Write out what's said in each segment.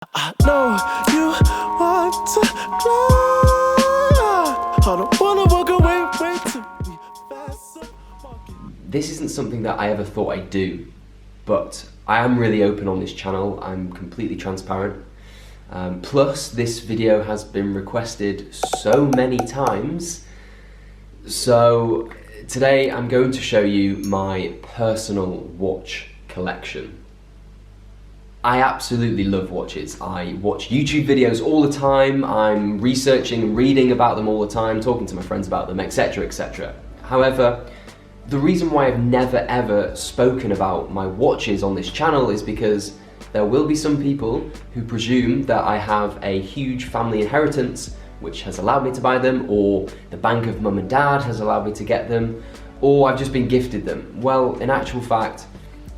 I know you want to cry. I don't wanna walk away, wait till we fast so walking. This isn't something that I ever thought I'd do, but I am really open on this channel. I'm completely transparent. Plus, this video has been requested so many times. So today I'm going to show you my personal watch collection. I absolutely love watches. I watch YouTube videos all the time. I'm researching and reading about them all the time, talking to my friends about them, etc, etc. However, the reason why I've never ever spoken about my watches on this channel is because there will be some people who presume that I have a huge family inheritance which has allowed me to buy them, or the bank of mum and dad has allowed me to get them, or I've just been gifted them. Well, in actual fact,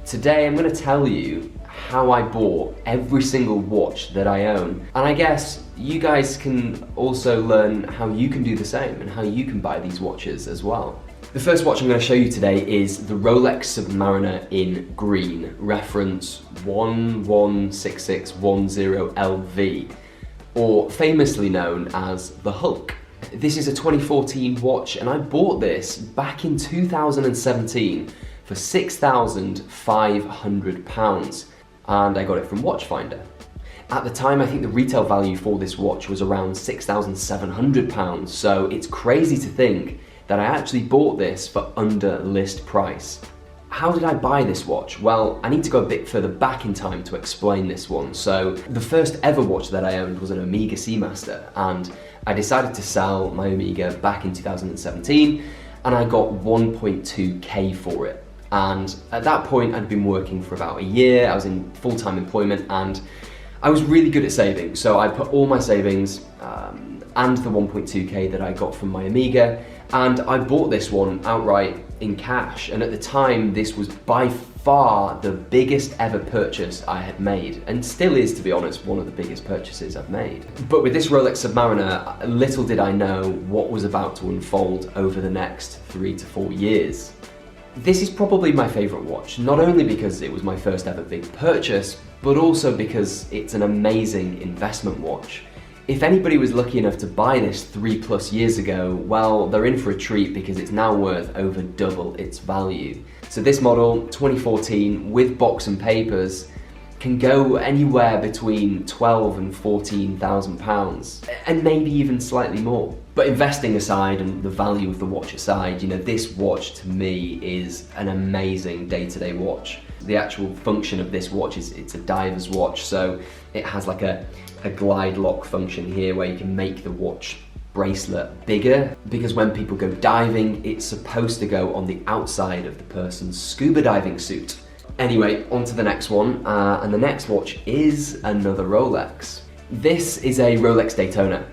today I'm going to tell you how I bought every single watch that I own. And I guess you guys can also learn how you can do the same and how you can buy these watches as well. The first watch I'm going to show you today is the Rolex Submariner in green, reference 116610LV, or famously known as the Hulk. This is a 2014 watch, and I bought this back in 2017 for £6,500, and I got it from Watchfinder. At the time, I think the retail value for this watch was around £6,700, so it's crazy to think that I actually bought this for under list price. How did I buy this watch? Well, I need to go a bit further back in time to explain this one. So the first ever watch that I owned was an Omega Seamaster, and I decided to sell my Omega back in 2017, and I got 1.2k for it. And at that point, I'd been working for about a year. I was in full-time employment, and I was really good at saving. So I put all my savings and the 1.2k that I got from my Omega, and I bought this one outright in cash. And at the time, this was by far the biggest ever purchase I had made, and still is, to be honest, one of the biggest purchases I've made. But with this Rolex Submariner, little did I know what was about to unfold over the next 3 to 4 years. This is probably my favourite watch, not only because it was my first ever big purchase, but also because it's an amazing investment watch. If anybody was lucky enough to buy this 3+ years ago, well, they're in for a treat because it's now worth over double its value. So this model, 2014, with box and papers, can go anywhere between £12,000 and £14,000, and maybe even slightly more. But investing aside and the value of the watch aside, you know, this watch to me is an amazing day-to-day watch. The actual function of this watch is it's a diver's watch, so it has like a glide lock function here where you can make the watch bracelet bigger, because when people go diving, it's supposed to go on the outside of the person's scuba diving suit. Anyway, on to the next one, and the next watch is another Rolex. This is a Rolex Daytona,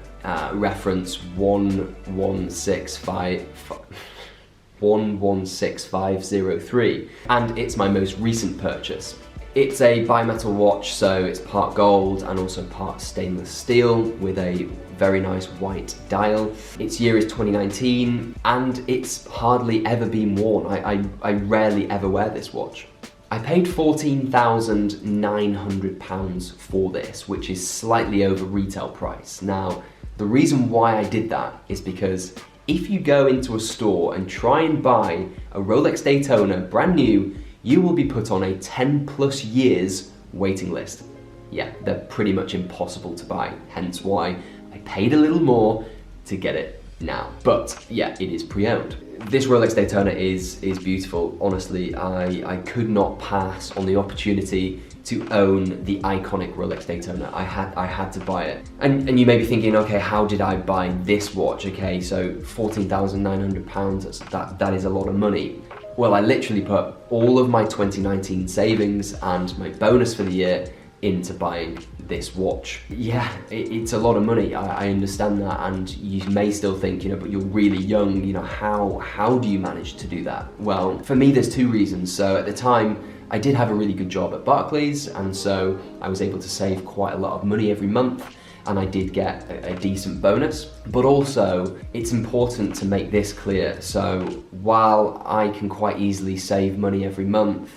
reference 116503, and it's my most recent purchase. It's a bimetal watch, so it's part gold and also part stainless steel with a very nice white dial. Its year is 2019, and it's hardly ever been worn. I rarely ever wear this watch. I paid £14,900 for this, which is slightly over retail price. Now, the reason why I did that is because if you go into a store and try and buy a Rolex Daytona brand new, you will be put on a 10+ years waiting list. Yeah, they're pretty much impossible to buy, hence why I paid a little more to get it now. But yeah, it is pre-owned. This Rolex Daytona is beautiful. Honestly, I could not pass on the opportunity to own the iconic Rolex Daytona. I had to buy it. And you may be thinking, okay, how did I buy this watch? Okay, so £14,900, that is a lot of money. Well, I literally put all of my 2019 savings and my bonus for the year into buying this watch. Yeah, it's a lot of money, I understand that, and you may still think, you know, but you're really young, you know, how do you manage to do that? Well, for me, there's 2 reasons. So at the time, I did have a really good job at Barclays, and so I was able to save quite a lot of money every month, and I did get a decent bonus. But also, it's important to make this clear. So while I can quite easily save money every month,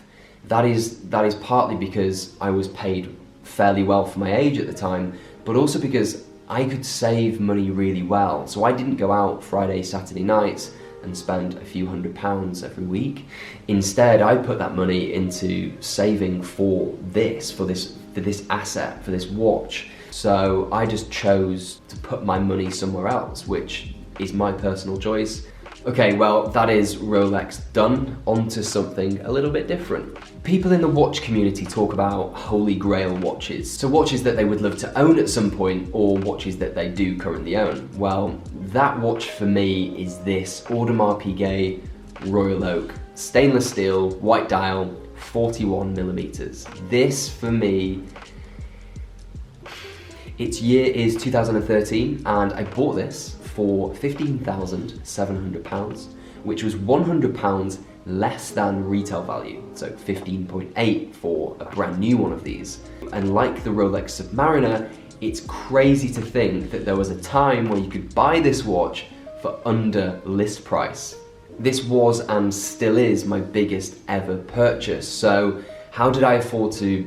that is partly because I was paid fairly well for my age at the time, but also because I could save money really well. So I didn't go out Friday, Saturday nights and spend a few £100s every week. Instead, I put that money into saving for this asset, for this watch. So I just chose to put my money somewhere else, which is my personal choice. Okay, well, that is Rolex done. On to something a little bit different. People in the watch community talk about holy grail watches. So watches that they would love to own at some point, or watches that they do currently own. Well, that watch for me is this Audemars Piguet Royal Oak. Stainless steel, white dial, 41mm. This for me, its year is 2013, and I bought this for £15,700, which was £100 less than retail value, so 15.8 for a brand new one of these. And like the Rolex Submariner, it's crazy to think that there was a time where you could buy this watch for under list price. This was and still is my biggest ever purchase. So how did I afford to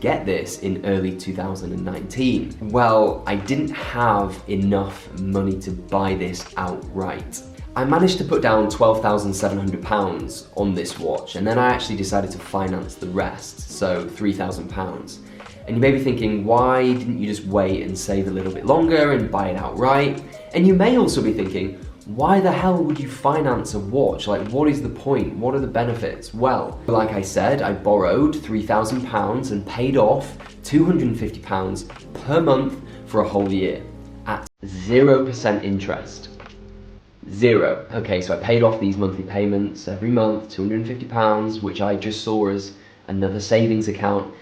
get this in early 2019? Well, I didn't have enough money to buy this outright. I managed to put down £12,700 on this watch, and then I actually decided to finance the rest, so £3,000. And you may be thinking, why didn't you just wait and save a little bit longer and buy it outright? And you may also be thinking, why the hell would you finance a watch? Like, what is the point? What are the benefits? Well, like I said, I borrowed £3,000 and paid off £250 per month for a whole year at 0% interest. Zero. Okay, so I paid off these monthly payments every month, £250, which I just saw as another savings account.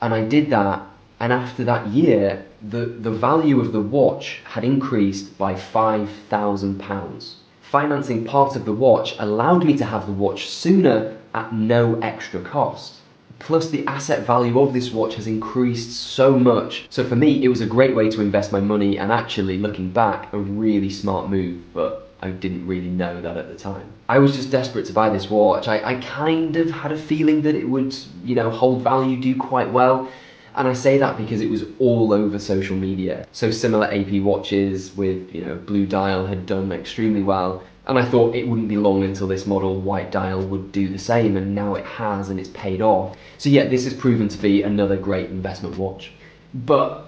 And I did that, and after that year, the value of the watch had increased by £5,000. Financing part of the watch allowed me to have the watch sooner at no extra cost. Plus, the asset value of this watch has increased so much. So for me, it was a great way to invest my money, and actually, looking back, a really smart move, but I didn't really know that at the time. I was just desperate to buy this watch. I kind of had a feeling that it would, hold value, do quite well. And I say that because it was all over social media. So similar AP watches with, blue dial had done extremely well. And I thought it wouldn't be long until this model, white dial, would do the same, and now it has, and it's paid off. So yeah, this has proven to be another great investment watch. But,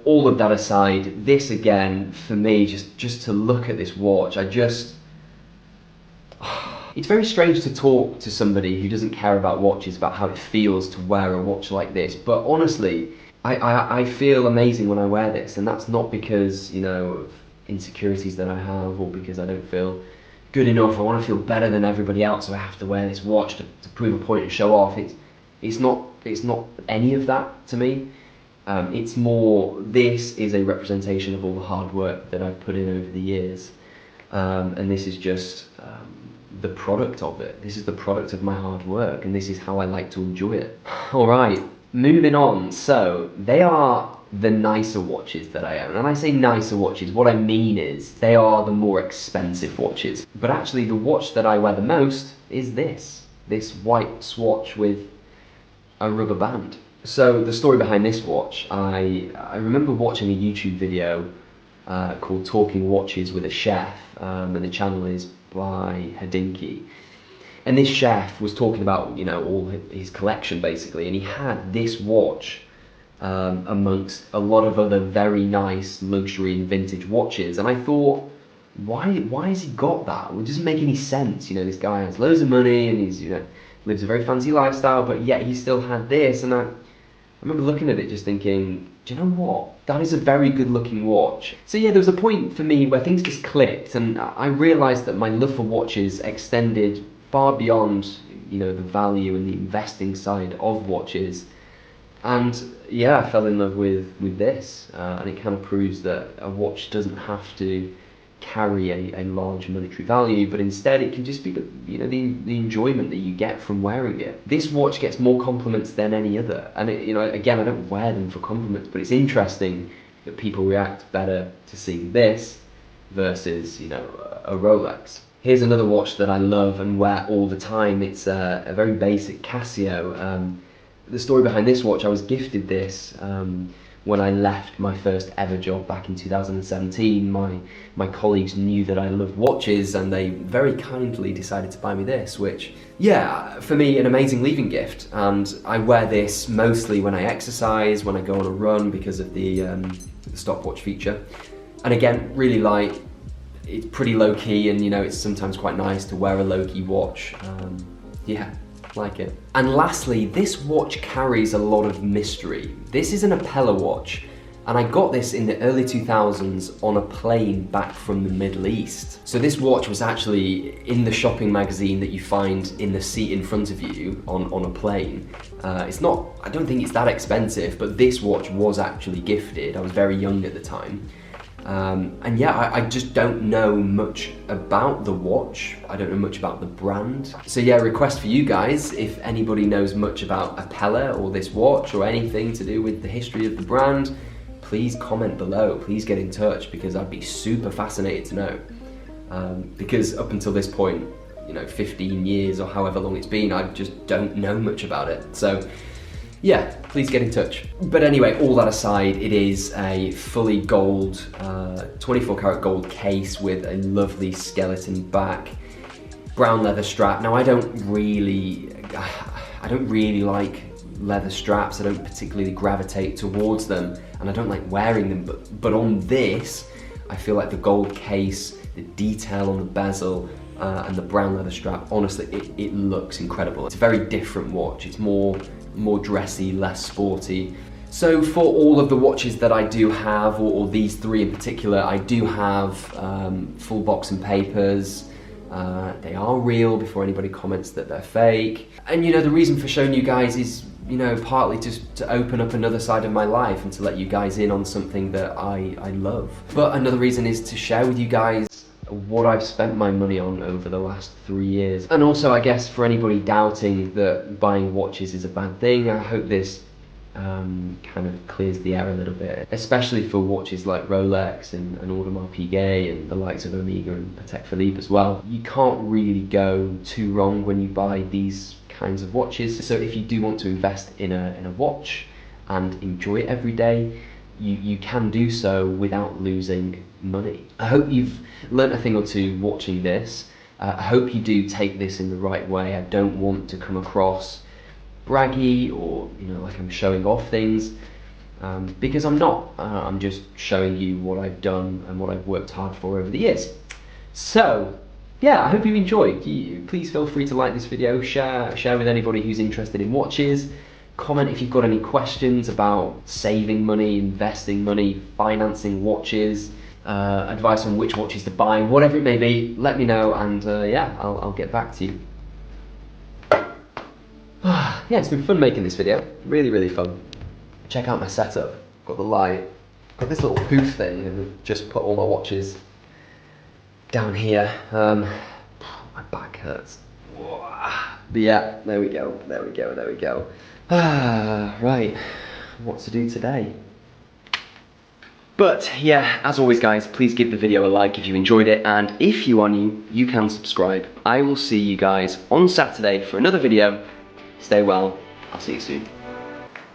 all of that aside, this again, for me, just to look at this watch, it's very strange to talk to somebody who doesn't care about watches about how it feels to wear a watch like this, but honestly, I feel amazing when I wear this, and that's not because, of insecurities that I have, or because I don't feel good enough, I want to feel better than everybody else, so I have to wear this watch to prove a point and show off. It's not any of that to me. It's more, this is a representation of all the hard work that I've put in over the years, and this is just the product of it. This is the product of my hard work, and this is how I like to enjoy it. Alright, moving on. So, they are the nicer watches that I own. And I say nicer watches, what I mean is they are the more expensive watches. But actually the watch that I wear the most is this white swatch with a rubber band. So the story behind this watch, I remember watching a YouTube video called Talking Watches with a Chef, and the channel is by Hadinkee. And this chef was talking about, all his collection basically, and he had this watch amongst a lot of other very nice luxury and vintage watches. And I thought, why has he got that? Well, it doesn't make any sense. This guy has loads of money and he's, lives a very fancy lifestyle, but yet he still had this. And I remember looking at it just thinking, do you know what? That is a very good looking watch. So yeah, there was a point for me where things just clicked, and I realised that my love for watches extended far beyond, the value and the investing side of watches. And yeah, I fell in love with this, and it kind of proves that a watch doesn't have to carry a large monetary value, but instead it can just be the enjoyment that you get from wearing it. This watch gets more compliments than any other, and again, I don't wear them for compliments, but it's interesting that people react better to seeing this versus a Rolex. Here's another watch that I love and wear all the time. It's a very basic Casio, The story behind this watch, I was gifted this when I left my first ever job back in 2017. My colleagues knew that I loved watches and they very kindly decided to buy me this, which, yeah, for me, an amazing leaving gift. And I wear this mostly when I exercise, when I go on a run because of the stopwatch feature. And again, really light, it's pretty low key, and you know, it's sometimes quite nice to wear a low key watch. Yeah, like it. And lastly, this watch carries a lot of mystery. This is an Appella watch, and I got this in the early 2000s on a plane back from the Middle East. So this watch was actually in the shopping magazine that you find in the seat in front of you on a plane. It's not, I don't think it's that expensive, but this watch was actually gifted. I was very young at the time. And yeah, I just don't know much about the watch. I don't know much about the brand. So yeah, request for you guys, if anybody knows much about Appella or this watch or anything to do with the history of the brand, please comment below, please get in touch, because I'd be super fascinated to know. Because up until this point, you know, 15 years or however long it's been, I just don't know much about it. So yeah, please get in touch. But anyway, all that aside, it is a fully gold, 24 karat gold case with a lovely skeleton back, brown leather strap. Now I don't really like leather straps. I don't particularly gravitate towards them, and I don't like wearing them, but on this, I feel like the gold case, the detail on the bezel, and the brown leather strap, honestly, it looks incredible. It's a very different watch. It's more dressy, less sporty. So for all of the watches that I do have, or these three in particular, I do have full box and papers. They are real, before anybody comments that they're fake. And you know, the reason for showing you guys is, you know, partly just to open up another side of my life and to let you guys in on something that I love. But another reason is to share with you guys what I've spent my money on over the last 3 years. And also, I guess, for anybody doubting that buying watches is a bad thing, I hope this kind of clears the air a little bit, especially for watches like Rolex and Audemars Piguet and the likes of Omega and Patek Philippe as well. You can't really go too wrong when you buy these kinds of watches. So if you do want to invest in a watch and enjoy it every day, you can do so without losing money. I hope you've learnt a thing or two watching this. I hope you do take this in the right way. I don't want to come across braggy or, you know, like I'm showing off things, because I'm not. I'm just showing you what I've done and what I've worked hard for over the years. So yeah, I hope you enjoyed. Please feel free to like this video, share with anybody who's interested in watches. Comment if you've got any questions about saving money, investing money, financing watches, advice on which watches to buy, whatever it may be, let me know, and yeah, I'll get back to you. Yeah, it's been fun making this video, really fun. Check out my setup, got the light, got this little poof thing, and just put all my watches down here. My back hurts. But yeah, there we go. Right, what to do today? But yeah, as always guys, please give the video a like if you enjoyed it, and if you are new, you can subscribe. I will see you guys on Saturday for another video. Stay well, I'll see you soon.